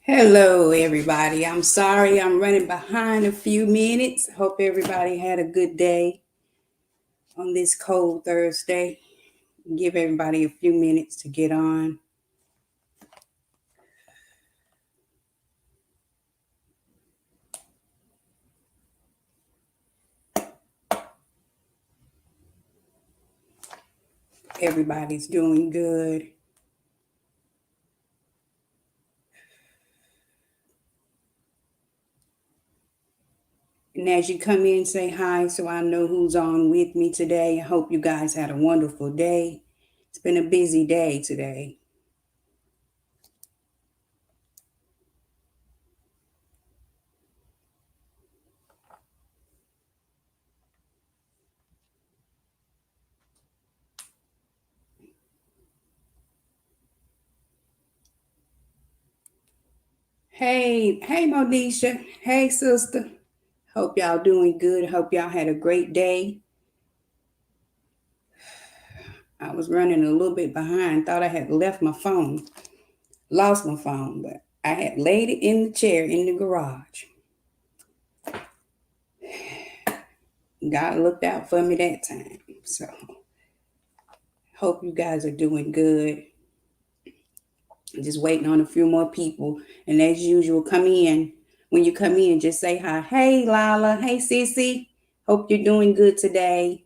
Hello, everybody. I'm sorry I'm running behind a few minutes. Hope everybody had a good day on this cold Thursday. Give everybody a few minutes to get on. Everybody's doing good. And as you come in, say hi so I know who's on with me today. I hope you guys had a wonderful day. It's been a busy day today. Hey, Modisha. Hey, sister. Hope y'all doing good. Hope y'all had a great day. I was running a little bit behind. Thought I had left my phone. Lost my phone, but I had laid it in the chair in the garage. God looked out for me that time. So, hope you guys are doing good. Just waiting on a few more people. And as usual, come in. When you come in, just say hi. Hey, Lala. Hey, Sissy. Hope you're doing good today.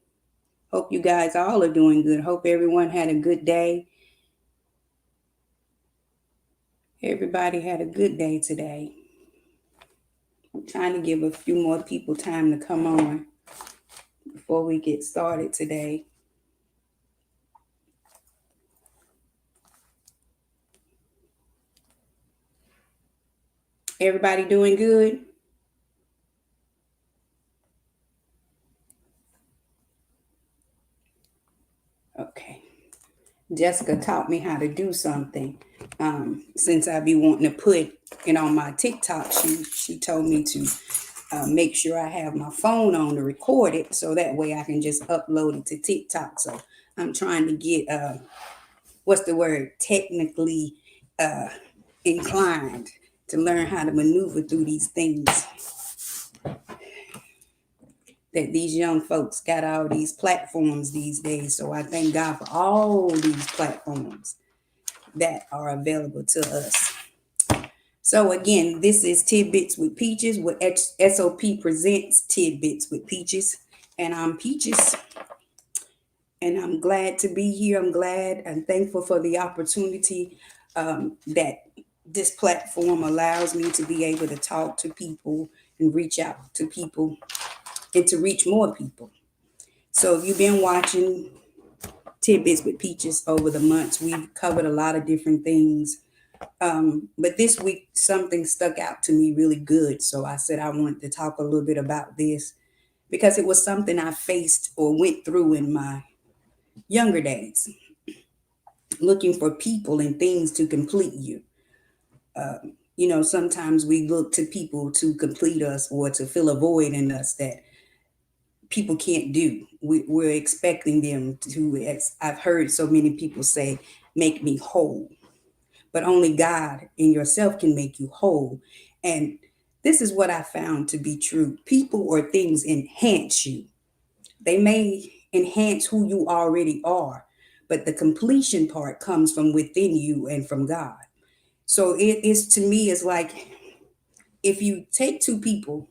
Hope you guys all are doing good. Hope everyone had a good day. Everybody had a good day today. I'm trying to give a few more people time to come on before we get started today. Everybody doing good? Okay. Jessica taught me how to do something. Since I be wanting to put it on my TikTok, she told me to make sure I have my phone on to record it, so that way I can just upload it to TikTok. So I'm trying to get what's the word? Technically uh, inclined to learn how to maneuver through these things. That these young folks got all these platforms these days. So I thank God for all these platforms that are available to us. So again, this is Tidbits with Peaches, with S.O.P presents Tidbits with Peaches. And I'm Peaches. And I'm glad to be here. I'm glad and thankful for the opportunity that this platform allows me to be able to talk to people and reach out to people and to reach more people. So if you've been watching Tidbits with Peaches over the months, we've covered a lot of different things. But this week, something stuck out to me really good. So I said I wanted to talk a little bit about this because it was something I faced or went through in my younger days, looking for people and things to complete you. Sometimes we look to people to complete us or to fill a void in us that people can't do. We're expecting them to, as I've heard so many people say, make me whole. But only God and yourself can make you whole. And this is what I found to be true. People or things enhance you. They may enhance who you already are, but the completion part comes from within you and from God. So it is, to me, is like if you take two people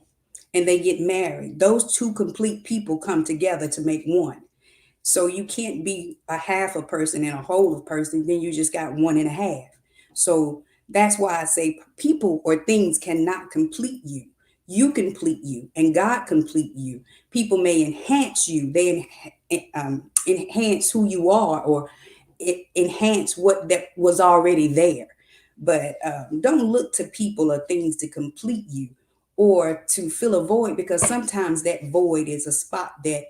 and they get married, those two complete people come together to make one. So you can't be a half a person and a whole of person, then you just got one and a half. So that's why I say people or things cannot complete you. You complete you and God complete you. People may enhance you. They enhance who you are, or enhance what that was already there. But don't look to people or things to complete you or to fill a void, because sometimes that void is a spot that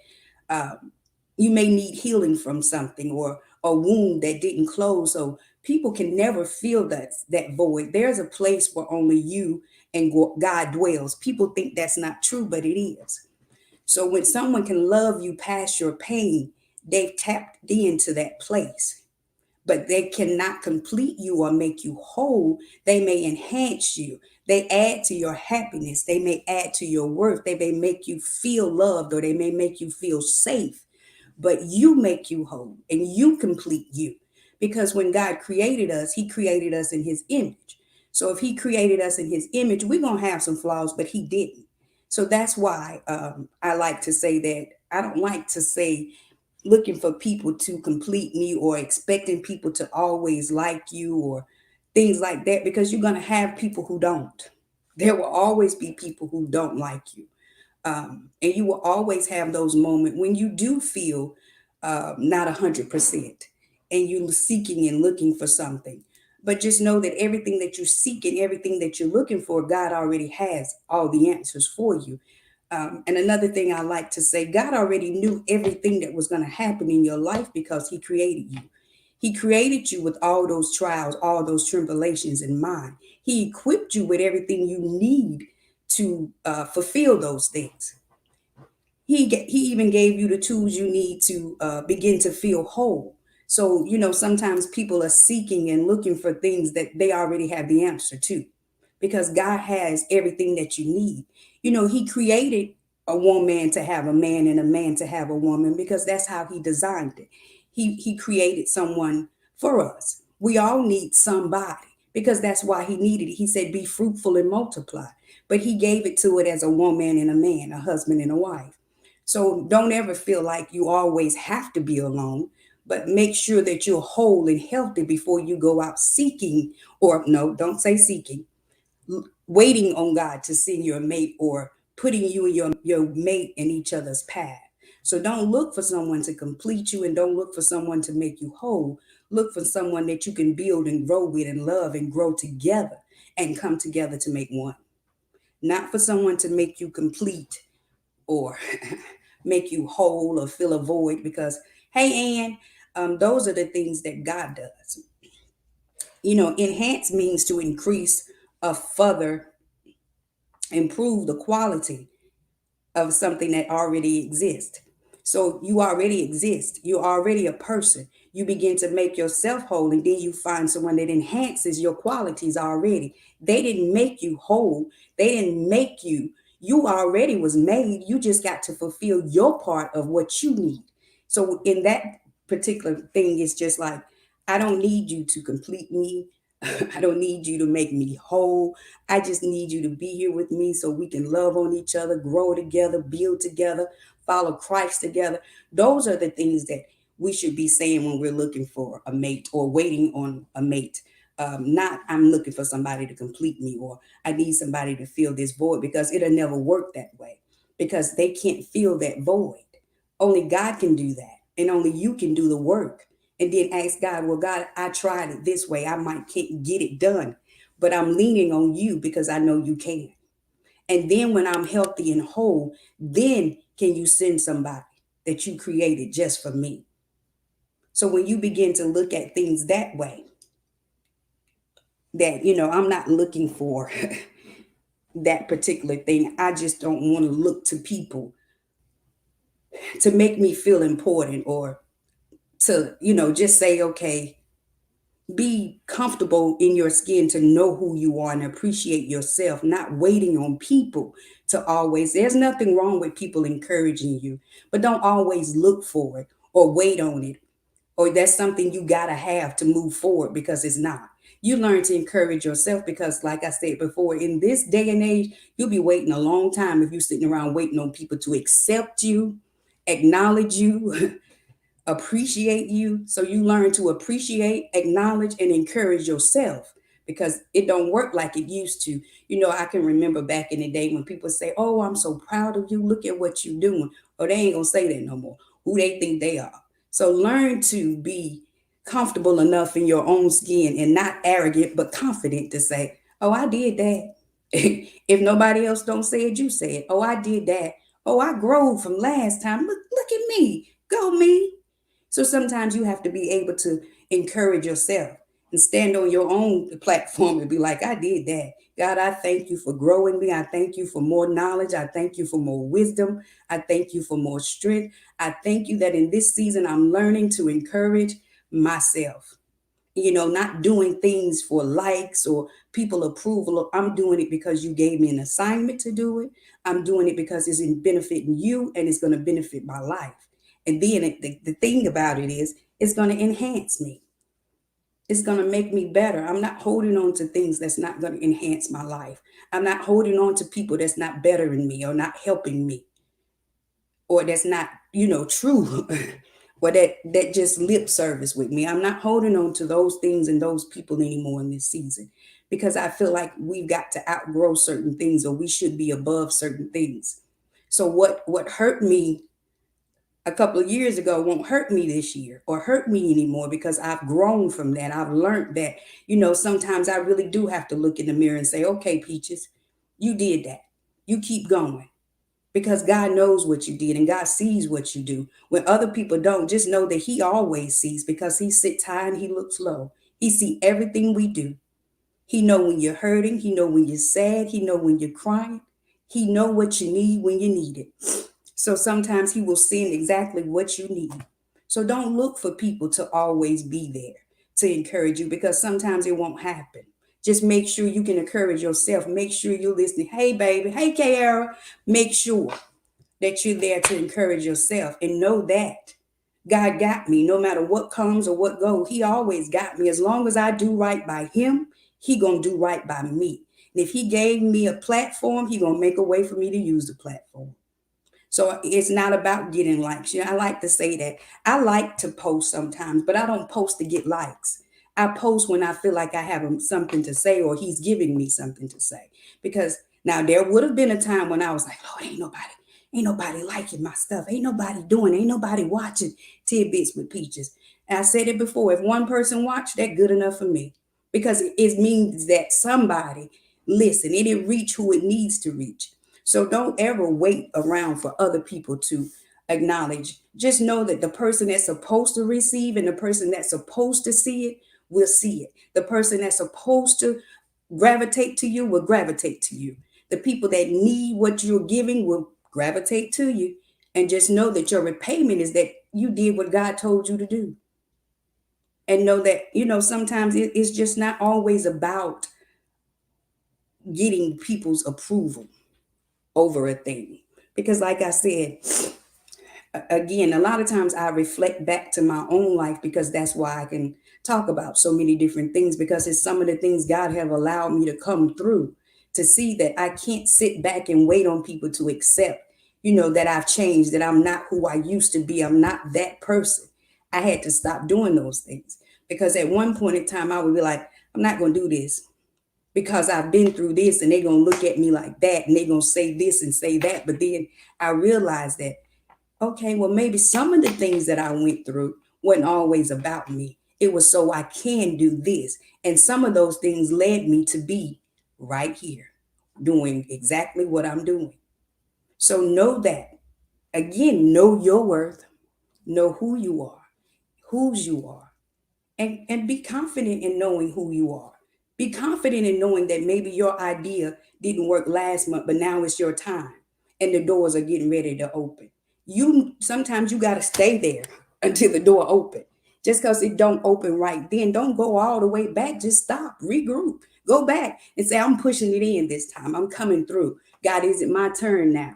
you may need healing from something, or a wound that didn't close. So people can never feel that void. There's a place where only you and God dwells. People think that's not true, but it is. So when someone can love you past your pain, they've tapped into that place. but they cannot complete you or make you whole. They may enhance you. They add to your happiness. They may add to your worth. They may make you feel loved, or they may make you feel safe, but you make you whole and you complete you. Because when God created us, He created us in His image. So if He created us in His image, we're going to have some flaws, but He didn't. So that's why I like to say that I don't like to say looking for people to complete me or expecting people to always like you or things like that, because you're going to have people who don't. There will always be people who don't like you. And you will always have those moments when you do feel not 100% and you're seeking and looking for something. But just know that everything that you seek and everything that you're looking for, God already has all the answers for you. And another thing I like to say, God already knew everything that was going to happen in your life because He created you. He created you with all those trials, all those tribulations in mind. He equipped you with everything you need to fulfill those things. He even gave you the tools you need to begin to feel whole. So, sometimes people are seeking and looking for things that they already have the answer to, because God has everything that you need. He created a woman to have a man and a man to have a woman because that's how He designed it. He created someone for us. We all need somebody because that's why He needed it. He said, be fruitful and multiply. But He gave it to it as a woman and a man, a husband and a wife. So don't ever feel like you always have to be alone, but make sure that you're whole and healthy before you go out seeking, or no, don't say seeking, waiting on God to send your mate or putting you and your mate in each other's path. So don't look for someone to complete you and don't look for someone to make you whole. Look for someone that you can build and grow with and love and grow together and come together to make one. Not for someone to make you complete or make you whole or fill a void, because hey, Ann, those are the things that God does. Enhance means to increase or further improve the quality of something that already exists. So you already exist. You're already a person. You begin to make yourself whole, and then you find someone that enhances your qualities already. They didn't make you whole. They didn't make you. You already was made. You just got to fulfill your part of what you need. So in that particular thing, it's just like, I don't need you to complete me. I don't need you to make me whole. I just need you to be here with me so we can love on each other, grow together, build together, follow Christ together. Those are the things that we should be saying when we're looking for a mate or waiting on a mate. Not, I'm looking for somebody to complete me, or I need somebody to fill this void, because it'll never work that way, because they can't fill that void. Only God can do that, and only you can do the work. And then ask God, well, God, I tried it this way. I might can't get it done, but I'm leaning on you because I know you can. And then when I'm healthy and whole, then can you send somebody that you created just for me? So when you begin to look at things that way, that, I'm not looking for that particular thing. I just don't want to look to people to make me feel important, or to, just say, okay, be comfortable in your skin to know who you are and appreciate yourself, not waiting on people to always. There's nothing wrong with people encouraging you, but don't always look for it or wait on it, or that's something you got to have to move forward, because it's not. You learn to encourage yourself, because like I said before, in this day and age, you'll be waiting a long time if you're sitting around waiting on people to accept you, acknowledge you, appreciate you. So you learn to appreciate, acknowledge, and encourage yourself, because it don't work like it used to. I can remember back in the day when people say, oh, I'm so proud of you, look at what you're doing. Or they ain't gonna say that no more. Who they think they are. So learn to be comfortable enough in your own skin and not arrogant but confident to say, oh, I did that. If nobody else don't say it, you say it. Oh, I did that. Oh, I grew from last time. Look at me. Go me. So sometimes you have to be able to encourage yourself and stand on your own platform and be like, I did that. God, I thank you for growing me. I thank you for more knowledge. I thank you for more wisdom. I thank you for more strength. I thank you that in this season I'm learning to encourage myself. not doing things for likes or people approval. I'm doing it because you gave me an assignment to do it. I'm doing it because it's in benefiting you and it's going to benefit my life. And then the thing about it is, it's going to enhance me. It's going to make me better. I'm not holding on to things that's not going to enhance my life. I'm not holding on to people that's not bettering me or not helping me or that's not, true. Or that just lip service with me. I'm not holding on to those things and those people anymore in this season because I feel like we've got to outgrow certain things or we should be above certain things. So what hurt me a couple of years ago won't hurt me this year or hurt me anymore because I've grown from that. I've learned that, sometimes I really do have to look in the mirror and say, okay, Peaches, you did that. You keep going because God knows what you did and God sees what you do. When other people don't, just know that he always sees because he sits high and he looks low. He sees everything we do. He know when you're hurting. He know when you're sad. He know when you're crying. He know what you need when you need it. So sometimes he will send exactly what you need. So don't look for people to always be there to encourage you because sometimes it won't happen. Just make sure you can encourage yourself. Make sure you're listening. Hey, baby. Hey, Kiara. Make sure that you're there to encourage yourself and know that God got me no matter what comes or what goes. He always got me. As long as I do right by him, he gonna do right by me. And if he gave me a platform, he gonna make a way for me to use the platform. So it's not about getting likes. I like to say that. I like to post sometimes, but I don't post to get likes. I post when I feel like I have something to say or he's giving me something to say. Because now there would have been a time when I was like, Lord, ain't nobody liking my stuff. Ain't nobody watching Tidbits with Peaches. And I said it before. If one person watched, that's good enough for me. Because it means that somebody listen. It didn't reach who it needs to reach. So don't ever wait around for other people to acknowledge. Just know that the person that's supposed to receive and the person that's supposed to see it will see it. The person that's supposed to gravitate to you will gravitate to you. The people that need what you're giving will gravitate to you. And just know that your repayment is that you did what God told you to do. And know that, sometimes it's just not always about getting people's approval over a thing. Because, like I said, again, a lot of times I reflect back to my own life because that's why I can talk about so many different things because it's some of the things God have allowed me to come through to see that I can't sit back and wait on people to accept, that I've changed, that I'm not who I used to be. I'm not that person. I had to stop doing those things because at one point in time I would be like, I'm not going to do this because I've been through this and they're going to look at me like that and they're going to say this and say that. But then I realized that, okay, well, maybe some of the things that I went through wasn't always about me. It was so I can do this. And some of those things led me to be right here doing exactly what I'm doing. So know that. Again, know your worth, know who you are, whose you are, and be confident in knowing who you are. Be confident in knowing that maybe your idea didn't work last month, but now it's your time and the doors are getting ready to open. You sometimes you got to stay there until the door open. Just because it don't open right then, don't go all the way back. Just stop, regroup, go back and say, I'm pushing it in this time. I'm coming through. God, is it my turn now?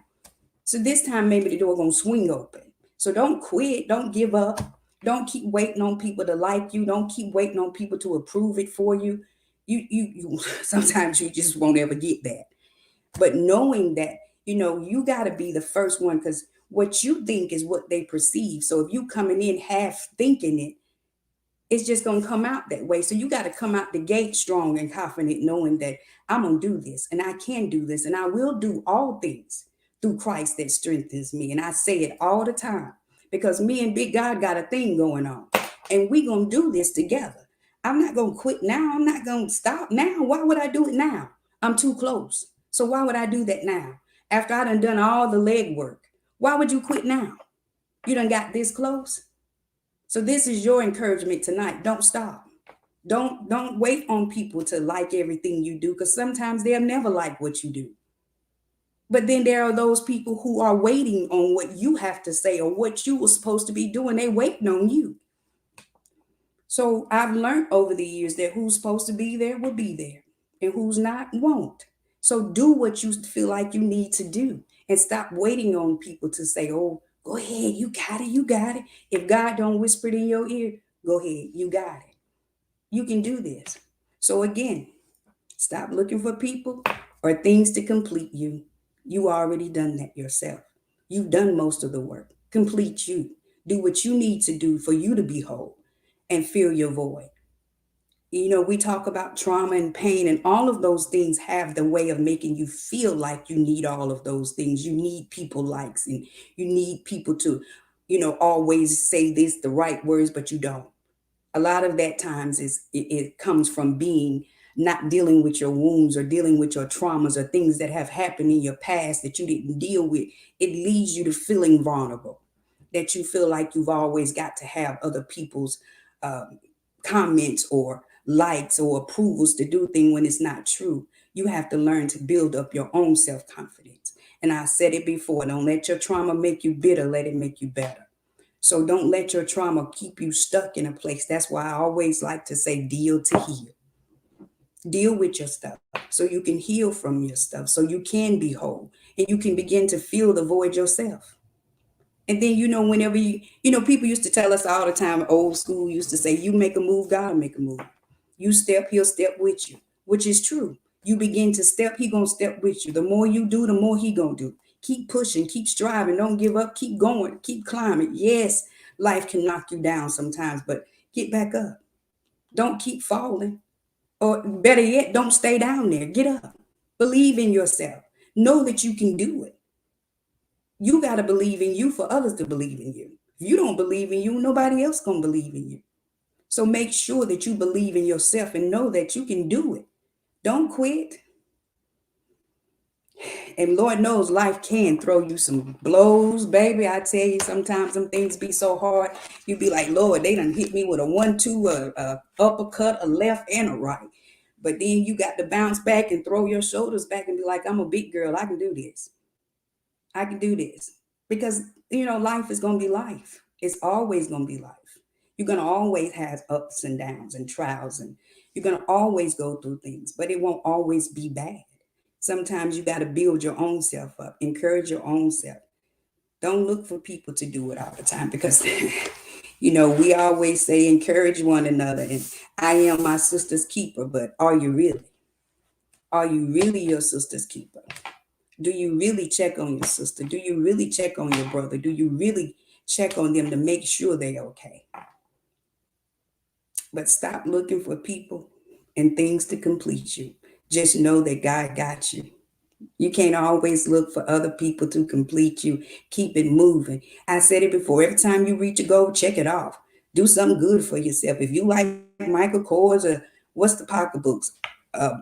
So this time maybe the door gonna swing open. So don't quit, don't give up. Don't keep waiting on people to like you. Don't keep waiting on people to approve it for you. You sometimes you just won't ever get that. But knowing that, you got to be the first one because what you think is what they perceive. So if you coming in half thinking it, it's just going to come out that way. So you got to come out the gate strong and confident, knowing that I'm going to do this and I can do this and I will do all things through Christ that strengthens me. And I say it all the time because me and Big God got a thing going on and we going to do this together. I'm not going to quit now. I'm not going to stop now. Why would I do it now? I'm too close. So why would I do that now? After I done all the legwork, why would you quit now? You done got this close. So this is your encouragement tonight. Don't stop. Don't wait on people to like everything you do because sometimes they'll never like what you do. But then there are those people who are waiting on what you have to say or what you were supposed to be doing. They waiting on you. So I've learned over the years that who's supposed to be there will be there, and who's not won't. So do what you feel like you need to do, and stop waiting on people to say, "Oh, go ahead, you got it, you got it." If God don't whisper it in your ear, go ahead, you got it. You can do this. So again, stop looking for people or things to complete you. You already done that yourself. You've done most of the work. Complete you. Do what you need to do for you to be whole and fill your void. You know, we talk about trauma and pain, and all of those things have the way of making you feel like you need all of those things. You need people likes, and you need people to, always say this, the right words, but you don't. A lot of that times it comes from being not dealing with your wounds or dealing with your traumas or things that have happened in your past that you didn't deal with. It leads you to feeling vulnerable, that you feel like you've always got to have other people's um, comments or likes or approvals to do things when it's not true. You have to learn to build up your own self-confidence. And I said it before, don't let your trauma make you bitter, let it make you better. So don't let your trauma keep you stuck in a place. That's why I always like to say deal to heal. Deal with your stuff so you can heal from your stuff, so you can be whole and you can begin to fill the void yourself. And then, whenever people used to tell us all the time, old school used to say, you make a move, God will make a move. You step, he'll step with you, which is true. You begin to step, he gonna step with you. The more you do, the more he gonna do. Keep pushing, keep striving, don't give up, keep going, keep climbing. Yes, life can knock you down sometimes, but get back up. Don't keep falling. Or better yet, don't stay down there. Get up. Believe in yourself. Know that you can do it. You got to believe in you for others to believe in you. If you don't believe in you, nobody else going to believe in you. So make sure that you believe in yourself and know that you can do it. Don't quit. And Lord knows life can throw you some blows, baby. I tell you, sometimes some things be so hard. You be like, Lord, they done hit me with a 1-2, a uppercut, a left, and a right. But then you got to bounce back and throw your shoulders back and be like, I'm a big girl. I can do this. I can do this. Because, life is going to be life. It's always going to be life. You're going to always have ups and downs and trials, and you're going to always go through things, but it won't always be bad. Sometimes you got to build your own self up, encourage your own self. Don't look for people to do it all the time because, we always say encourage one another, and I am my sister's keeper, but are you really? Are you really your sister's keeper? Do you really check on your sister? Do you really check on your brother? Do you really check on them to make sure they're okay? But stop looking for people and things to complete you. Just know that God got you. You can't always look for other people to complete you. Keep it moving. I said it before. Every time you reach a goal, check it off. Do something good for yourself. If you like Michael Kors or what's the pocketbooks, uh,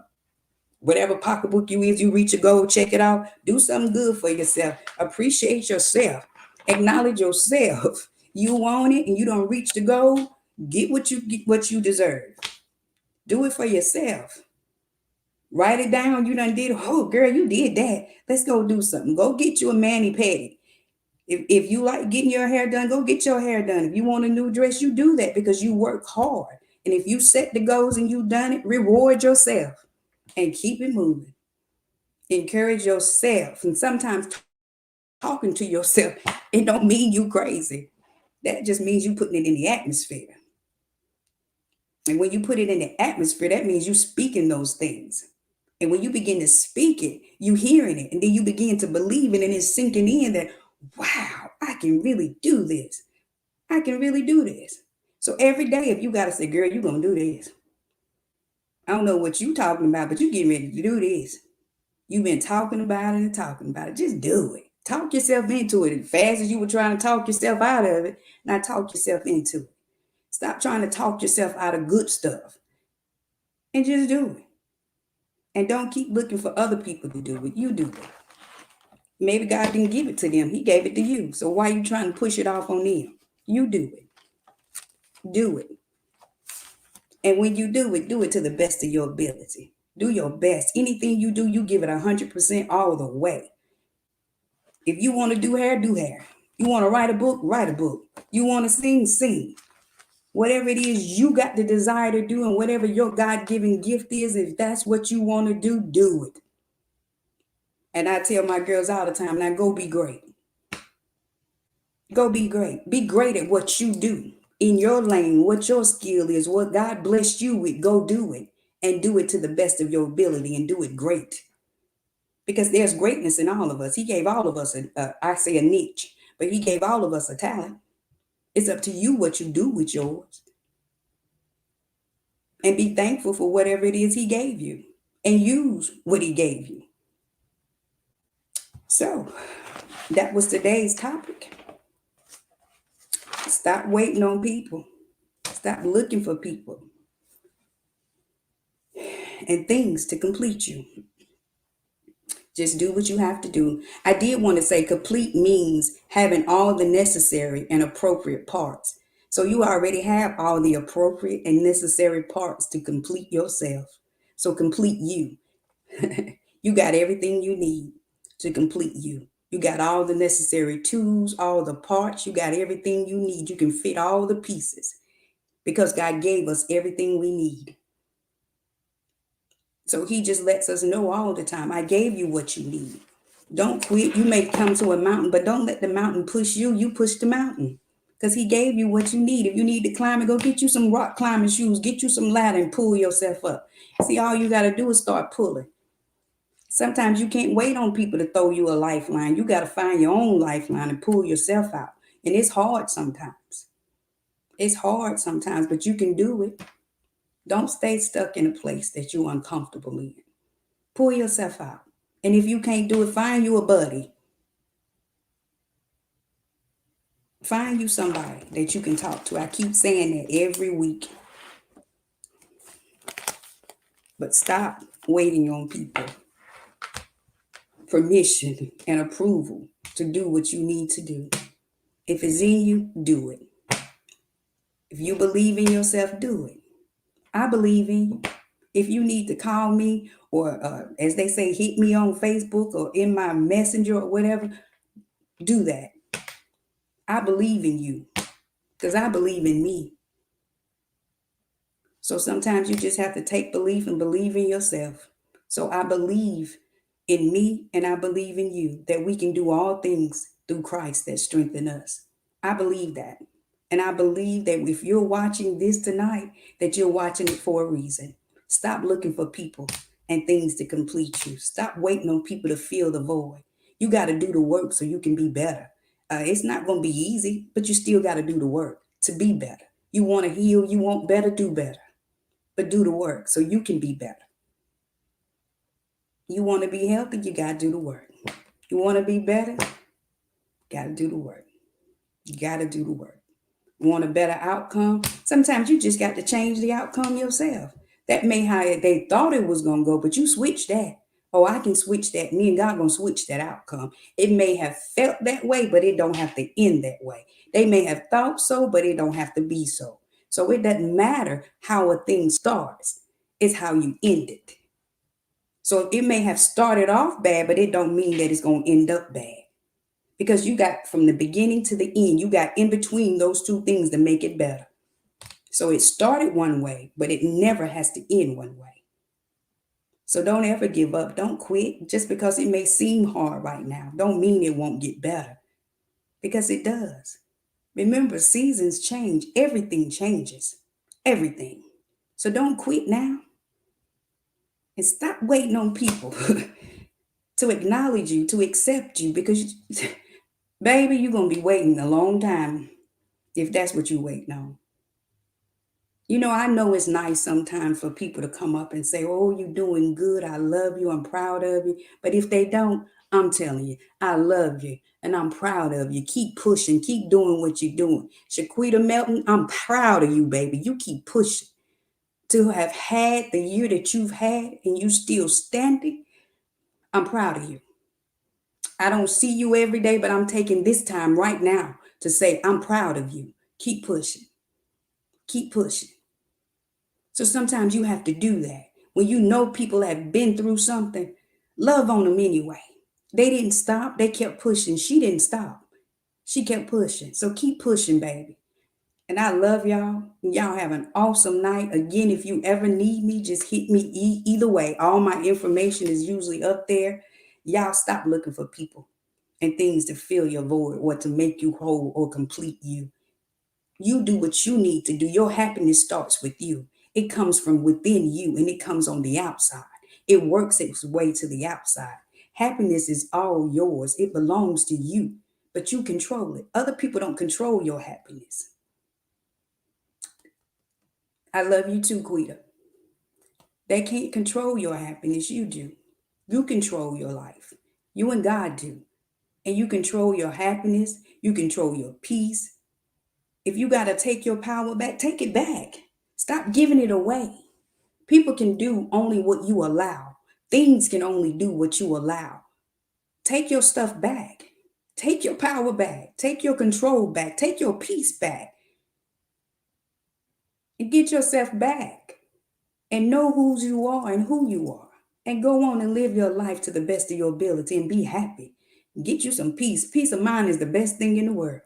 whatever pocketbook you is, you reach a goal, check it out. Do something good for yourself. Appreciate yourself. Acknowledge yourself. You want it and you don't reach the goal. Get what you deserve. Do it for yourself. Write it down. You done did. Oh, girl, you did that. Let's go do something. Go get you a mani pedi. If you like getting your hair done, go get your hair done. If you want a new dress, you do that because you work hard. And if you set the goals and you done it, reward yourself and keep it moving. Encourage yourself. And sometimes talking to yourself, it don't mean you crazy. That just means you putting it in the atmosphere. And when you put it in the atmosphere, that means you speaking those things. And when you begin to speak it, you hearing it, and then you begin to believe it, and it's sinking in that, wow, I can really do this. I can really do this. So every day, if you got to say, girl, you're going to do this. I don't know what you talking about, but you getting ready to do this. You've been talking about it and talking about it. Just do it. Talk yourself into it as fast as you were trying to talk yourself out of it. Now talk yourself into it. Stop trying to talk yourself out of good stuff and just do it. And don't keep looking for other people to do it. You do it. Maybe God didn't give it to them. He gave it to you. So why are you trying to push it off on them? You do it. Do it. And when you do it to the best of your ability. Do your best. Anything you do, you give it 100% all the way. If you want to do hair, do hair. You want to write a book, write a book. You want to sing, sing. Whatever it is you got the desire to do, and whatever your God-given gift is, if that's what you want to do it. And I tell my girls all the time, now go be great. Go be great. Be great at what you do in your lane, what your skill is, what God blessed you with. Go do it and do it to the best of your ability and do it great. Because there's greatness in all of us. He gave all of us, I say a niche, but He gave all of us a talent. It's up to you what you do with yours. And be thankful for whatever it is He gave you and use what He gave you. So that was today's topic. Stop waiting on people. Stop looking for people and things to complete you. Just do what you have to do. I did want to say complete means having all the necessary and appropriate parts. So you already have all the appropriate and necessary parts to complete yourself. So complete you. You got everything you need to complete you. You got all the necessary tools, all the parts. You got everything you need. You can fit all the pieces because God gave us everything we need. So He just lets us know all the time, I gave you what you need. Don't quit. You may come to a mountain, but don't let the mountain push you. You push the mountain because He gave you what you need. If you need to climb it, go get you some rock climbing shoes, get you some ladder and pull yourself up. See, all you got to do is start pulling. Sometimes you can't wait on people to throw you a lifeline. You got to find your own lifeline and pull yourself out. And it's hard sometimes. It's hard sometimes, but you can do it. Don't stay stuck in a place that you're uncomfortable in. Pull yourself out. And if you can't do it, find you a buddy. Find you somebody that you can talk to. I keep saying that every week. But stop waiting on people. Permission and approval to do what you need to do. If it's in you, do it. If you believe in yourself, do it. I believe in you. If you need to call me or, as they say, hit me on Facebook or in my messenger or whatever, do that. I believe in you because I believe in me. So sometimes you just have to take belief and believe in yourself. So I believe in me and I believe in you that we can do all things through Christ that strengthen us. I believe that. And I believe that if you're watching this tonight, that you're watching it for a reason. Stop looking for people and things to complete you. Stop waiting on people to fill the void. You got to do the work so you can be better. It's not going to be easy, but you still got to do the work to be better. You want to heal, you want better, do better. But do the work so you can be better. You want to be healthy, you got to do the work. You want to be better, got to do the work. You got to do the work. You want a better outcome? Sometimes you just got to change the outcome yourself. That may how they thought it was going to go, but you switch that. Oh, I can switch that. Me and God going to switch that outcome. It may have felt that way, but it don't have to end that way. They may have thought so, but it don't have to be so. So it doesn't matter how a thing starts. It's how you end it. So it may have started off bad, but it don't mean that it's going to end up bad. Because you got from the beginning to the end, you got in between those two things to make it better. So it started one way, but it never has to end one way. So don't ever give up. Don't quit. Just because it may seem hard right now, don't mean it won't get better. Because it does. Remember, seasons change. Everything changes. Everything. So don't quit now. And stop waiting on people to acknowledge you, to accept you, because baby, you're going to be waiting a long time if that's what you're waiting on. You know, I know it's nice sometimes for people to come up and say, oh, you're doing good. I love you. I'm proud of you. But if they don't, I'm telling you, I love you and I'm proud of you. Keep pushing. Keep doing what you're doing. Shaquita Melton, I'm proud of you, baby. You keep pushing. To have had the year that you've had and you still standing, I'm proud of you. I don't see you every day, but I'm taking this time right now to say, I'm proud of you. Keep pushing. Keep pushing. So sometimes you have to do that. When you know people have been through something, love on them anyway. They didn't stop. They kept pushing. She didn't stop. She kept pushing. So keep pushing, baby. And I love y'all. Y'all have an awesome night. Again, if you ever need me, just hit me either way. All my information is usually up there. Y'all stop looking for people and things to fill your void or to make you whole or complete you. You do what you need to do. Your happiness starts with you. It comes from within you and it comes on the outside. It works its way to the outside. Happiness is all yours. It belongs to you, but you control it. Other people don't control your happiness. I love you too, Quita. They can't control your happiness. You do. You control your life. You and God do. And you control your happiness. You control your peace. If you got to take your power back, take it back. Stop giving it away. People can do only what you allow. Things can only do what you allow. Take your stuff back. Take your power back. Take your control back. Take your peace back. And get yourself back. And know whose you are and who you are. And go on and live your life to the best of your ability and be happy. Get you some peace. Peace of mind is the best thing in the world.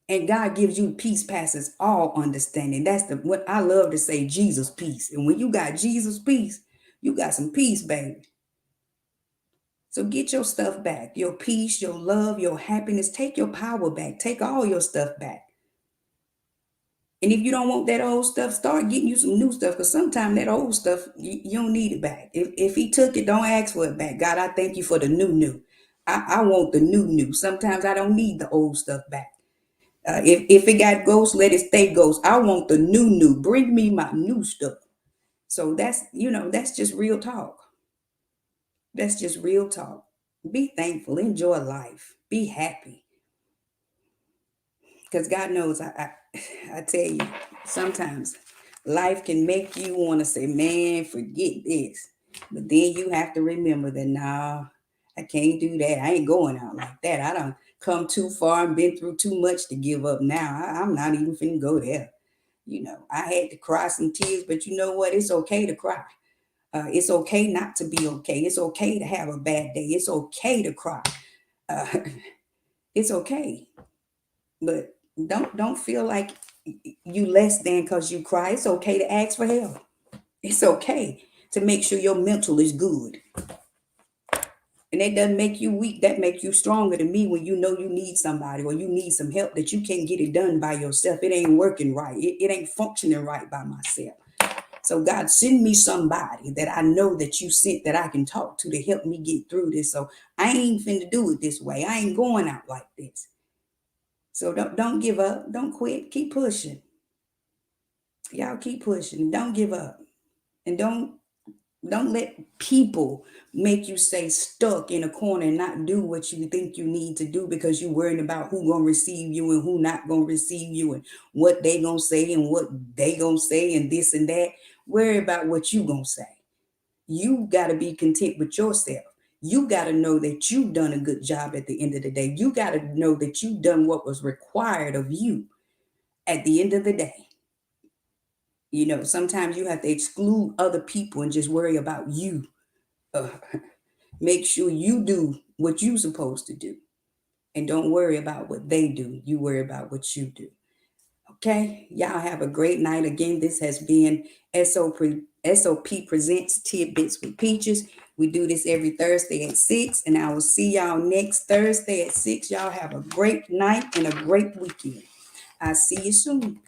And God gives you peace passes all understanding. That's what I love to say, Jesus peace. And when you got Jesus peace, you got some peace, baby. So get your stuff back, your peace, your love, your happiness. Take your power back. Take all your stuff back. And if you don't want that old stuff, start getting you some new stuff. Because sometimes that old stuff, you don't need it back. If he took it, don't ask for it back. God, I thank you for the new. I want the new. Sometimes I don't need the old stuff back. If it got ghosts, let it stay ghosts. I want the new. Bring me my new stuff. So that's just real talk. That's just real talk. Be thankful. Enjoy life. Be happy. Because God knows, I tell you, sometimes life can make you want to say, man, forget this. But then you have to remember that, nah, I can't do that. I ain't going out like that. I don't come too far and been through too much to give up now. I'm not even finna go there. I had to cry some tears, but you know what? It's okay to cry. It's okay not to be okay. It's okay to have a bad day. It's okay to cry. Uh, it's okay. But don't feel like you less than because you cry. It's okay to ask for help. It's okay to make sure your mental is good. And that doesn't make you weak. That makes you stronger than me when you know you need somebody or you need some help that you can't get it done by yourself. It ain't working right. It ain't functioning right by myself. So God, send me somebody that I know that you sent that I can talk to help me get through this. So I ain't finna do it this way. I ain't going out like this. So don't give up. Don't quit. Keep pushing. Y'all keep pushing. Don't give up. And don't let people make you stay stuck in a corner and not do what you think you need to do because you're worrying about who gonna receive you and who not gonna receive you and what they gonna say and what they gonna say and this and that. Worry about what you gonna say. You gotta be content with yourself. You gotta know that you've done a good job at the end of the day. You gotta know that you've done what was required of you at the end of the day. Sometimes you have to exclude other people and just worry about you. Uh, make sure you do what you're supposed to do and don't worry about what they do. You worry about what you do. Okay, y'all have a great night. Again, this has been S.O.P. Presents Tidbits with Peaches. We do this every Thursday at 6, and I will see y'all next Thursday at 6. Y'all have a great night and a great weekend. I'll see you soon.